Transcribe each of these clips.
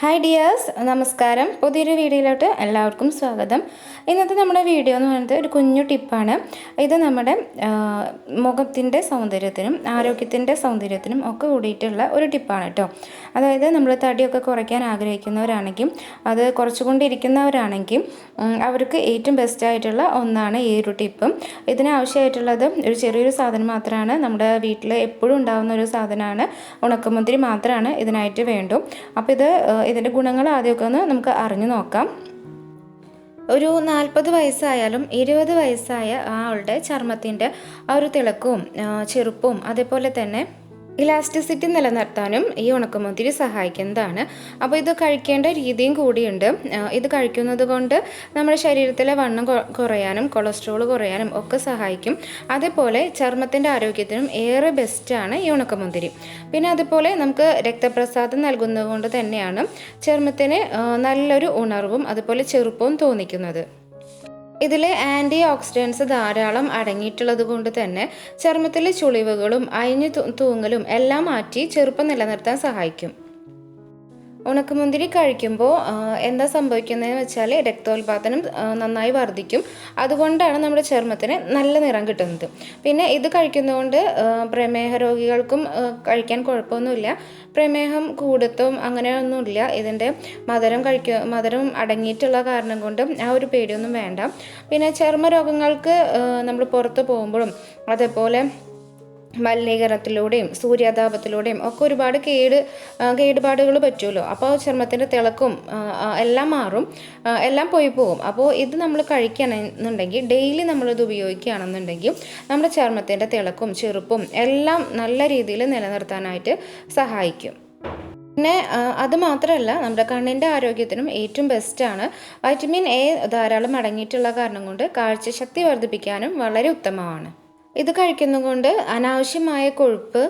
Hi dears, നമസ്കാരം. പുതിയൊരു വീഡിയോയിലോട്ട് എല്ലാവർക്കും സ്വാഗതം. ഇന്നത്തെ നമ്മുടെ വീഡിയോ എന്ന് പറയുന്നത് ഒരു കുഞ്ഞു ടിപ്പാണ്. ഇത് നമ്മുടെ മുഖത്തിൻ്റെ സൗന്ദര്യത്തിനും ആരോഗ്യത്തിൻ്റെ സൗന്ദര്യത്തിനും ഒക്കെ കൂടിയിട്ടുള്ള ഒരു ടിപ്പാണ് കേട്ടോ. അതായത് നമ്മൾ തടിയൊക്കെ കുറയ്ക്കാൻ ആഗ്രഹിക്കുന്നവരാണെങ്കിൽ, അത് കുറച്ചുകൊണ്ടിരിക്കുന്നവരാണെങ്കിൽ അവർക്ക് ഏറ്റവും ബെസ്റ്റായിട്ടുള്ള ഒന്നാണ് ഈ ഒരു ടിപ്പും. ഇതിനാവശ്യമായിട്ടുള്ളത് ഒരു ചെറിയൊരു സാധനം മാത്രമാണ്. നമ്മുടെ വീട്ടിൽ എപ്പോഴും ഉണ്ടാകുന്ന ഒരു സാധനമാണ്. ഉണക്കമുന്തിരി മാത്രമാണ് ഇതിനായിട്ട് വേണ്ടു. അപ്പോൾ ഇതിൻ്റെ ഗുണങ്ങൾ ആദ്യമൊക്കെ ഒന്ന് നമുക്ക് അറിഞ്ഞു നോക്കാം. ഒരു 40 വയസ്സായാലും 20 വയസ്സായ ആളുടെ ചർമ്മത്തിൻ്റെ ആ ഒരു തിളക്കവും ചെറുപ്പവും അതേപോലെ തന്നെ ഇലാസ്റ്റിസിറ്റി നിലനിർത്താനും ഈ ഉണക്കമുന്തിരി സഹായിക്കുന്നതാണ്. അപ്പോൾ ഇത് കഴിക്കേണ്ട രീതിയും കൂടിയുണ്ട്. ഇത് കഴിക്കുന്നത് കൊണ്ട് നമ്മുടെ ശരീരത്തിലെ വണ്ണം കുറയാനും കൊളസ്ട്രോൾ കുറയാനും ഒക്കെ സഹായിക്കും. അതേപോലെ ചർമ്മത്തിൻ്റെ ആരോഗ്യത്തിനും ഏറെ ബെസ്റ്റാണ് ഈ ഉണക്കമുന്തിരി. പിന്നെ അതുപോലെ നമുക്ക് രക്തപ്രസാദം നൽകുന്നത് കൊണ്ട് തന്നെയാണ് ചർമ്മത്തിന് നല്ലൊരു ഉണർവും അതുപോലെ ചെറുപ്പവും തോന്നിക്കുന്നത്. ഇതിൽ ആൻറ്റി ഓക്സിഡൻസ് ധാരാളം അടങ്ങിയിട്ടുള്ളത് കൊണ്ട് തന്നെ ചർമ്മത്തിലെ ചുളിവുകളും അയഞ്ഞു തൂങ്ങലും എല്ലാം മാറ്റി ചെറുപ്പം നിലനിർത്താൻ സഹായിക്കും. ഉണക്കമുന്തിരി കഴിക്കുമ്പോൾ എന്താ സംഭവിക്കുന്നതെന്ന് വെച്ചാൽ രക്തോൽപാദനം നന്നായി വർദ്ധിക്കും. അതുകൊണ്ടാണ് നമ്മുടെ ചർമ്മത്തിന് നല്ല നിറം കിട്ടുന്നത്. പിന്നെ ഇത് കഴിക്കുന്നതുകൊണ്ട് പ്രമേഹ രോഗികൾക്കും കഴിക്കാൻ കുഴപ്പമൊന്നുമില്ല. പ്രമേഹം കൂടത്തും അങ്ങനെയൊന്നുമില്ല. ഇതിൻ്റെ മധുരം അടങ്ങിയിട്ടുള്ള കാരണം കൊണ്ട് ആ ഒരു പേടിയൊന്നും വേണ്ട. പിന്നെ ചർമ്മരോഗങ്ങൾക്ക് നമ്മൾ പുറത്ത് പോകുമ്പോഴും അതേപോലെ മലിനീകരണത്തിലൂടെയും സൂര്യാതാപത്തിലൂടെയും ഒക്കെ ഒരുപാട് കേടുപാടുകൾ പറ്റുമല്ലോ. അപ്പോൾ ചർമ്മത്തിൻ്റെ തിളക്കും എല്ലാം മാറും, എല്ലാം പോയി പോകും. അപ്പോൾ ഇത് നമ്മൾ കഴിക്കുകയാണെന്നുണ്ടെങ്കിൽ, ഡെയിലി നമ്മളിത് ഉപയോഗിക്കുകയാണെന്നുണ്ടെങ്കിൽ നമ്മുടെ ചർമ്മത്തിൻ്റെ തിളക്കും ചെറുപ്പും എല്ലാം നല്ല രീതിയിൽ നിലനിർത്താനായിട്ട് സഹായിക്കും. പിന്നെ അത് മാത്രമല്ല, നമ്മുടെ കണ്ണിൻ്റെ ആരോഗ്യത്തിനും ഏറ്റവും ബെസ്റ്റാണ്. വൈറ്റമിൻ എ ധാരാളം അടങ്ങിയിട്ടുള്ള കാരണം കൊണ്ട് കാഴ്ചശക്തി വർദ്ധിപ്പിക്കാനും വളരെ ഉത്തമമാണ്. ഇത് കഴിക്കുന്നത് കൊണ്ട് അനാവശ്യമായ കൊഴുപ്പ്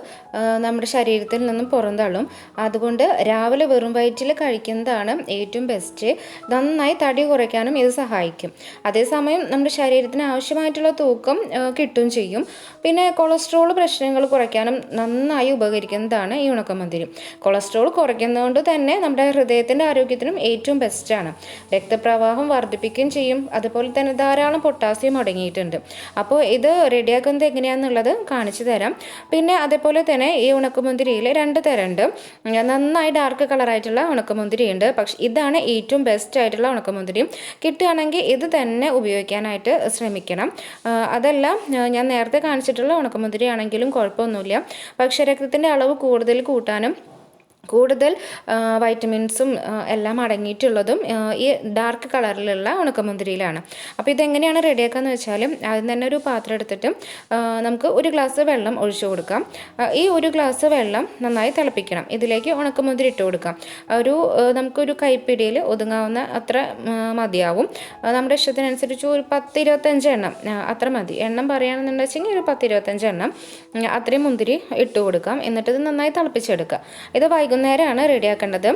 നമ്മുടെ ശരീരത്തിൽ നിന്നും പുറന്തള്ളും. അതുകൊണ്ട് രാവിലെ വെറും വയറ്റിൽ കഴിക്കുന്നതാണ് ഏറ്റവും ബെസ്റ്റ്. നന്നായി തടി കുറയ്ക്കാനും ഇത് സഹായിക്കും. അതേസമയം നമ്മുടെ ശരീരത്തിന് ആവശ്യമായിട്ടുള്ള തൂക്കം കിട്ടുകയും ചെയ്യും. പിന്നെ കൊളസ്ട്രോൾ പ്രശ്നങ്ങൾ കുറയ്ക്കാനും നന്നായി ഉപകരിക്കുന്നതാണ് ഈ ഉണക്കമുന്തിരി. കൊളസ്ട്രോൾ കുറയ്ക്കുന്നതുകൊണ്ട് തന്നെ നമ്മുടെ ഹൃദയത്തിൻ്റെ ആരോഗ്യത്തിനും ഏറ്റവും ബെസ്റ്റാണ്. രക്തപ്രവാഹം വർദ്ധിപ്പിക്കുകയും ചെയ്യും. അതുപോലെ തന്നെ ധാരാളം പൊട്ടാസ്യം അടങ്ങിയിട്ടുണ്ട്. അപ്പോൾ ഇത് റെഡിയാക്കുന്ന എങ്ങനെയാണെന്നുള്ളത് കാണിച്ചു തരാം. പിന്നെ അതേപോലെ തന്നെ ഈ ഉണക്കമുന്തിരിയിൽ 2 തരമുണ്ട്. നന്നായി ഡാർക്ക് കളറായിട്ടുള്ള ഉണക്കമുന്തിരി ഉണ്ട്. പക്ഷെ ഇതാണ് ഏറ്റവും ബെസ്റ്റ് ആയിട്ടുള്ള ഉണക്കമുന്തിരി. കിട്ടുകയാണെങ്കിൽ ഇത് തന്നെ ഉപയോഗിക്കാനായിട്ട് ശ്രമിക്കണം. അതല്ല, ഞാൻ നേരത്തെ കാണിച്ചിട്ടുള്ള ഉണക്കമുന്തിരി ആണെങ്കിലും കുഴപ്പമൊന്നുമില്ല. പക്ഷേ രക്തത്തിൻ്റെ അളവ് കൂട്ടാനും കൂടുതൽ വൈറ്റമിൻസും എല്ലാം അടങ്ങിയിട്ടുള്ളതും ഈ ഡാർക്ക് കളറിലുള്ള ഉണക്കമുന്തിരിയിലാണ്. അപ്പോൾ ഇതെങ്ങനെയാണ് റെഡിയാക്കാന്ന് വെച്ചാൽ, ആദ്യം തന്നെ ഒരു പാത്രം എടുത്തിട്ട് നമുക്ക് 1 ഗ്ലാസ് വെള്ളം ഒഴിച്ചു കൊടുക്കാം. ഈ 1 ഗ്ലാസ് വെള്ളം നന്നായി തിളപ്പിക്കണം. ഇതിലേക്ക് ഉണക്കമുന്തിരി ഇട്ട് കൊടുക്കാം. നമുക്കൊരു കൈപ്പിടിയിൽ ഒതുങ്ങാവുന്ന അത്ര മതിയാവും. നമ്മുടെ ഇഷ്ടത്തിനനുസരിച്ച് ഒരു 10-25 എണ്ണം അത്ര മതി. എണ്ണം പറയുകയാണെന്നുണ്ടെങ്കിൽ ഒരു 10-25 എണ്ണം അത്രയും മുന്തിരി ഇട്ട് കൊടുക്കാം. എന്നിട്ട് ഇത് നന്നായി തിളപ്പിച്ചെടുക്കുക. ഇത് വൈകുന്നേരമാണ് റെഡിയാക്കേണ്ടത്.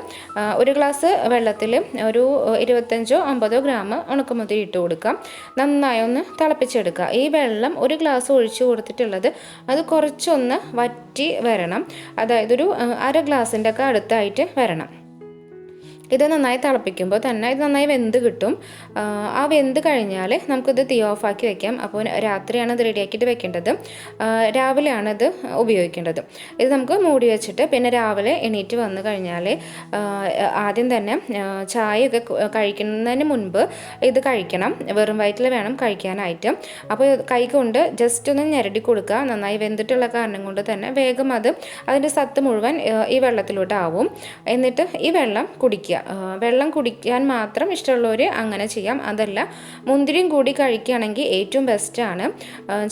1 ഗ്ലാസ് വെള്ളത്തിൽ ഒരു 25-50 ഗ്രാം ഉണക്കമുന്തിരി ഇട്ട് കൊടുക്കാം. നന്നായി ഒന്ന് തിളപ്പിച്ചെടുക്കുക. ഈ വെള്ളം 1 ഗ്ലാസ് ഒഴിച്ചു കൊടുത്തിട്ടുള്ളത് അത് കുറച്ചൊന്ന് വറ്റി വരണം. അതായത് ഒരു 1/2 ഗ്ലാസിൻ്റെ ഒക്കെ അടുത്തായിട്ട് വരണം. ഇത് നന്നായി തിളപ്പിക്കുമ്പോൾ തന്നെ ഇത് നന്നായി വെന്ത് കിട്ടും. ആ വെന്ത് കഴിഞ്ഞാൽ നമുക്കിത് തീ ഓഫാക്കി വെക്കാം. അപ്പോൾ രാത്രിയാണ് ഇത് റെഡിയാക്കിയിട്ട് വെക്കേണ്ടത്. രാവിലെയാണ് ഇത് ഉപയോഗിക്കേണ്ടത്. ഇത് നമുക്ക് മൂടി വെച്ചിട്ട് പിന്നെ രാവിലെ എണീറ്റ് വന്നു കഴിഞ്ഞാൽ ആദ്യം തന്നെ ചായയൊക്കെ കഴിക്കുന്നതിന് മുൻപ് ഇത് കഴിക്കണം. വെറും വയറ്റിൽ വേണം കഴിക്കാനായിട്ട്. അപ്പോൾ കൈ കൊണ്ട് ജസ്റ്റ് ഒന്ന് ഞെരടി കൊടുക്കുക. നന്നായി വെന്തിട്ടുള്ള കാരണം കൊണ്ട് തന്നെ വേഗം അതിൻ്റെ സത്ത് മുഴുവൻ ഈ വെള്ളത്തിലോട്ടാവും. എന്നിട്ട് ഈ വെള്ളം കുടിക്കുക. വെള്ളം കുടിക്കാൻ മാത്രം ഇഷ്ടമുള്ളവർ അങ്ങനെ ചെയ്യാം. അതല്ല, മുന്തിരിയും കൂടി കഴിക്കുകയാണെങ്കിൽ ഏറ്റവും ബെസ്റ്റാണ്.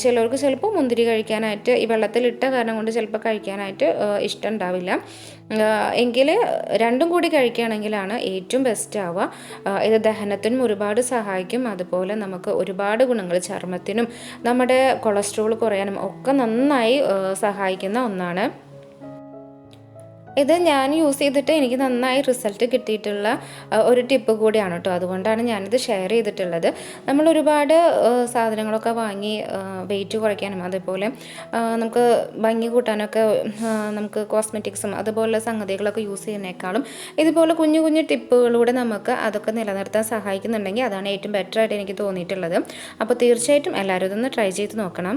ചിലർക്ക് ചിലപ്പോൾ മുന്തിരി കഴിക്കാനായിട്ട് ഈ വെള്ളത്തിലിട്ട കാരണം കൊണ്ട് ചിലപ്പോൾ കഴിക്കാനായിട്ട് ഇഷ്ടം ഉണ്ടാവില്ല. എങ്കിൽ രണ്ടും കൂടി കഴിക്കുകയാണെങ്കിലാണ് ഏറ്റവും ബെസ്റ്റ് ആവുക. ഇത് ദഹനത്തിനും ഒരുപാട് സഹായിക്കും. അതുപോലെ നമുക്ക് ഒരുപാട് ഗുണങ്ങൾ, ചർമ്മത്തിനും നമ്മുടെ കൊളസ്ട്രോൾ കുറയാനും ഒക്കെ നന്നായി സഹായിക്കുന്ന ഒന്നാണ്. ഇത് ഞാൻ യൂസ് ചെയ്തിട്ട് എനിക്ക് നന്നായി റിസൾട്ട് കിട്ടിയിട്ടുള്ള ഒരു ടിപ്പ് കൂടിയാണ് കേട്ടോ. അതുകൊണ്ടാണ് ഞാനിത് ഷെയർ ചെയ്തിട്ടുള്ളത്. നമ്മൾ ഒരുപാട് സാധനങ്ങളൊക്കെ വാങ്ങി വെയിറ്റ് കുറയ്ക്കാനും അതേപോലെ നമുക്ക് ഭംഗി കൂട്ടാനൊക്കെ നമുക്ക് കോസ്മെറ്റിക്സും അതുപോലുള്ള സംഗതികളൊക്കെ യൂസ് ചെയ്യുന്നതിനേക്കാളും ഇതുപോലെ കുഞ്ഞു കുഞ്ഞു ടിപ്പുകളിലൂടെ നമുക്ക് അതൊക്കെ നിലനിർത്താൻ സഹായിക്കുന്നുണ്ടെങ്കിൽ അതാണ് ഏറ്റവും ബെറ്റർ ആയിട്ട് എനിക്ക് തോന്നിയിട്ടുള്ളത്. അപ്പോൾ തീർച്ചയായിട്ടും എല്ലാവരും ഇതൊന്ന് ട്രൈ ചെയ്ത് നോക്കണം.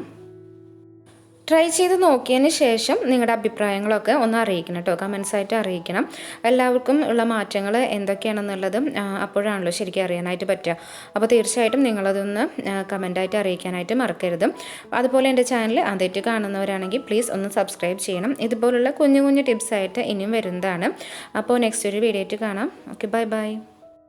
ട്രൈ ചെയ്ത് നോക്കിയതിന് ശേഷം നിങ്ങളുടെ അഭിപ്രായങ്ങളൊക്കെ ഒന്ന് അറിയിക്കണം കേട്ടോ, കമൻസായിട്ട് അറിയിക്കണം. എല്ലാവർക്കും ഉള്ള മാറ്റങ്ങൾ എന്തൊക്കെയാണെന്നുള്ളതും അപ്പോഴാണല്ലോ ശരിക്കും അറിയാനായിട്ട് പറ്റുക. അപ്പോൾ തീർച്ചയായിട്ടും നിങ്ങളതൊന്ന് കമൻറ്റായിട്ട് അറിയിക്കാനായിട്ട് മറക്കരുത്. അതുപോലെ എൻ്റെ ചാനൽ ആദ്യമായിട്ട് കാണുന്നവരാണെങ്കിൽ പ്ലീസ് ഒന്ന് സബ്സ്ക്രൈബ് ചെയ്യണം. ഇതുപോലുള്ള കുഞ്ഞു കുഞ്ഞു ടിപ്സായിട്ട് ഇനിയും വരുന്നതാണ്. അപ്പോൾ നെക്സ്റ്റ് ഒരു വീഡിയോ ആയിട്ട് കാണാം. Okay, bye bye.